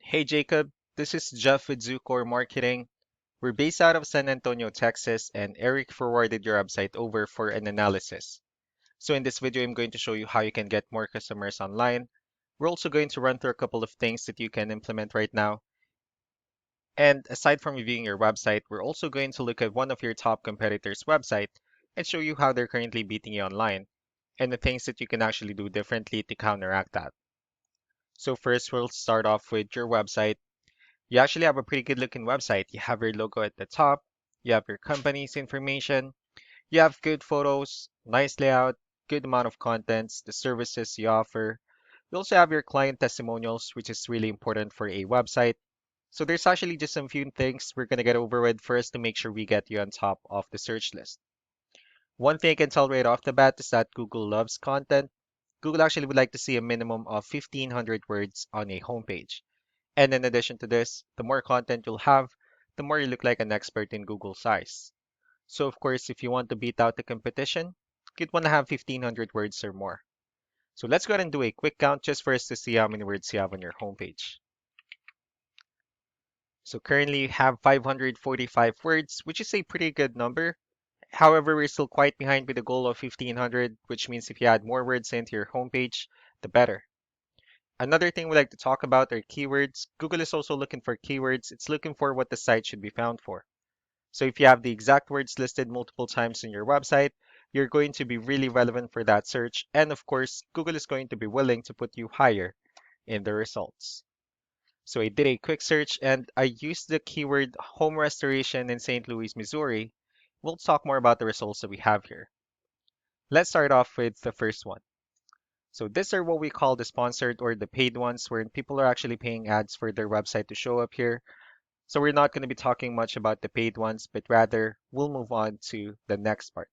Hey Jacob, this is Jeff with Zucore Marketing. We're based out of San Antonio, Texas, and Eric forwarded your website over for an analysis. So in this video, I'm going to show you how you can get more customers online. We're also going to run through a couple of things that you can implement right now. And aside from reviewing your website, we're also going to look at one of your top competitors' website and show you how they're currently beating you online and the things that you can actually do differently to counteract that. So first, we'll start off with your website. You actually have a pretty good looking website. You have your logo at the top, you have your company's information, you have good photos, nice layout, good amount of contents, the services you offer. You also have your client testimonials, which is really important for a website. So there's actually just some few things we're going to get over with first to make sure we get you on top of the search list. One thing I can tell right off the bat is that Google loves content. Google actually would like to see a minimum of 1,500 words on a homepage. And in addition to this, the more content you'll have, the more you look like an expert in Google size. So of course, if you want to beat out the competition, you'd want to have 1,500 words or more. So let's go ahead and do a quick count just for us to see how many words you have on your homepage. So currently you have 545 words, which is a pretty good number. However, we're still quite behind with the goal of 1,500, which means if you add more words into your homepage, the better. Another thing we like to talk about are keywords. Google is also looking for keywords. It's looking for what the site should be found for. So if you have the exact words listed multiple times in your website, you're going to be really relevant for that search. And of course, Google is going to be willing to put you higher in the results. So I did a quick search and I used the keyword home restoration in St. Louis, Missouri. We'll talk more about the results that we have here. Let's start off with the first one. So these are what we call the sponsored or the paid ones, wherein people are actually paying ads for their website to show up here. So we're not going to be talking much about the paid ones, but rather we'll move on to the next part.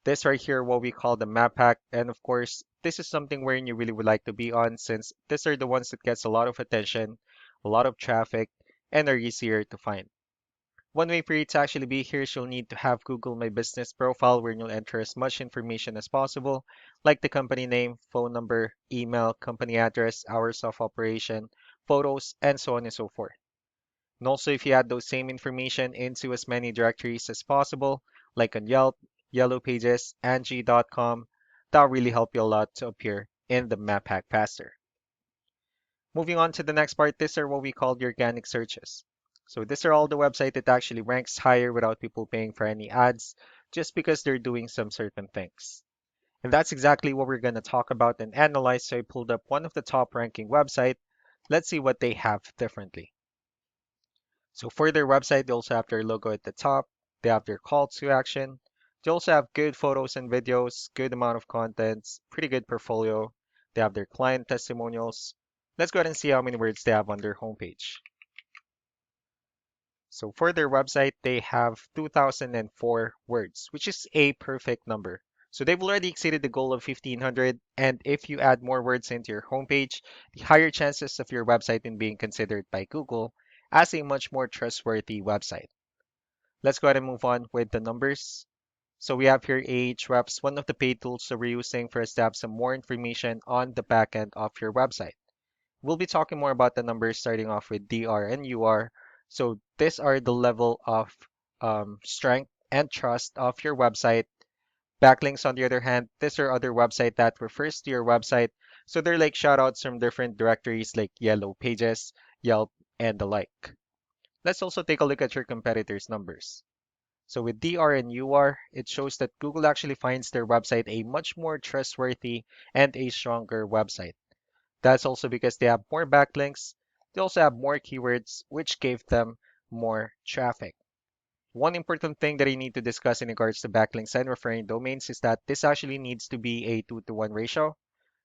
This right here, what we call the map hack. And of course, this is something wherein you really would like to be on since these are the ones that gets a lot of attention, a lot of traffic, and are easier to find. One way for you to actually be here is you'll need to have Google My Business profile where you'll enter as much information as possible, like the company name, phone number, email, company address, hours of operation, photos, and so on and so forth. And also, if you add those same information into as many directories as possible, like on Yelp, Yellow Pages, Angie.com, that'll really help you a lot to appear in the map hack faster. Moving on to the next part, these are what we call the organic searches. So these are all the website that actually ranks higher without people paying for any ads, just because they're doing some certain things. And that's exactly what we're going to talk about and analyze. So I pulled up one of the top ranking website. Let's see what they have differently. So for their website, they also have their logo at the top. They have their call to action. They also have good photos and videos, good amount of contents, pretty good portfolio. They have their client testimonials. Let's go ahead and see how many words they have on their homepage. So for their website, they have 2004 words, which is a perfect number. So they've already exceeded the goal of 1500. And if you add more words into your homepage, the higher chances of your website in being considered by Google as a much more trustworthy website. Let's go ahead and move on with the numbers. So we have here Ahrefs, one of the paid tools that we're using for us to have some more information on the back end of your website. We'll be talking more about the numbers starting off with DR and UR. So these are the level of strength and trust of your website. Backlinks, on the other hand, these are other website that refers to your website. So they're like shoutouts from different directories like Yellow Pages, Yelp, and the like. Let's also take a look at your competitors' numbers. So with DR and UR, it shows that Google actually finds their website a much more trustworthy and a stronger website. That's also because they have more backlinks. They also have more keywords, which gave them more traffic. One important thing that I need to discuss in regards to backlinks and referring domains is that this actually needs to be a 2-to-1 ratio.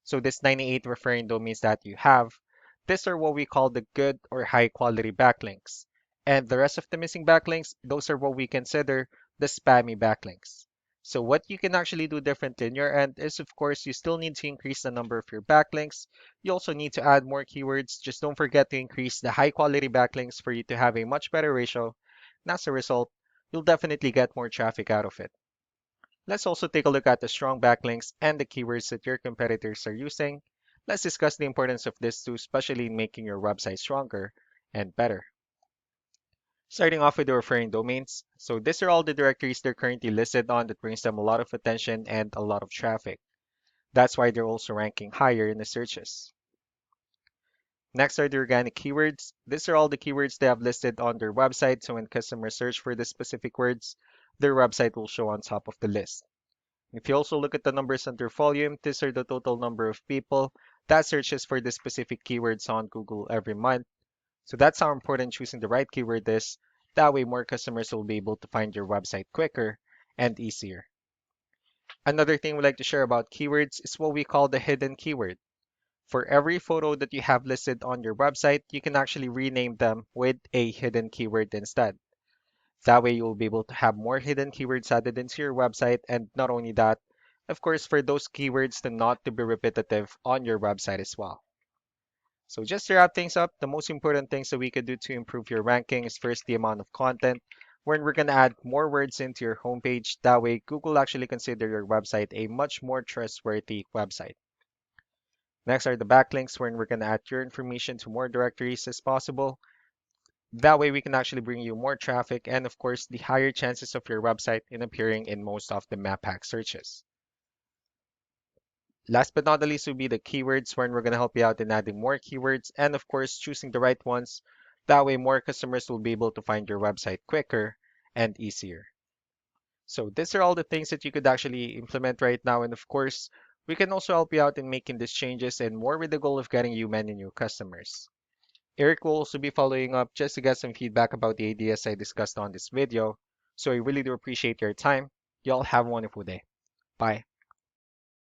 So this 98 referring domains that you have, these are what we call the good or high quality backlinks. And the rest of the missing backlinks, those are what we consider the spammy backlinks. So what you can actually do differently in your end is, of course, you still need to increase the number of your backlinks. You also need to add more keywords. Just don't forget to increase the high quality backlinks for you to have a much better ratio. And as a result, you'll definitely get more traffic out of it. Let's also take a look at the strong backlinks and the keywords that your competitors are using. Let's discuss the importance of this too, especially in making your website stronger and better. Starting off with the referring domains. So these are all the directories they're currently listed on that brings them a lot of attention and a lot of traffic. That's why they're also ranking higher in the searches. Next are the organic keywords. These are all the keywords they have listed on their website, so when customers search for the specific words, their website will show on top of the list. If you also look at the numbers under volume, these are the total number of people that searches for the specific keywords on Google every month. So that's how important choosing the right keyword is. That way more customers will be able to find your website quicker and easier. Another thing we like to share about keywords is what we call the hidden keyword. For every photo that you have listed on your website, you can actually rename them with a hidden keyword instead. That way you'll be able to have more hidden keywords added into your website, and not only that, of course, for those keywords to not to be repetitive on your website as well. So just to wrap things up, the most important things that we could do to improve your ranking is first the amount of content, when we're going to add more words into your homepage. That way Google actually consider your website a much more trustworthy website. Next are the backlinks, wherein we're going to add your information to more directories as possible. That way we can actually bring you more traffic and of course the higher chances of your website in appearing in most of the map hack searches. Last but not the least will be the keywords, wherein we're going to help you out in adding more keywords and of course choosing the right ones. That way more customers will be able to find your website quicker and easier. So these are all the things that you could actually implement right now, and of course we can also help you out in making these changes and more with the goal of getting you many new customers. Eric will also be following up just to get some feedback about the ideas I discussed on this video. So I really do appreciate your time. Y'all have a wonderful day. Bye.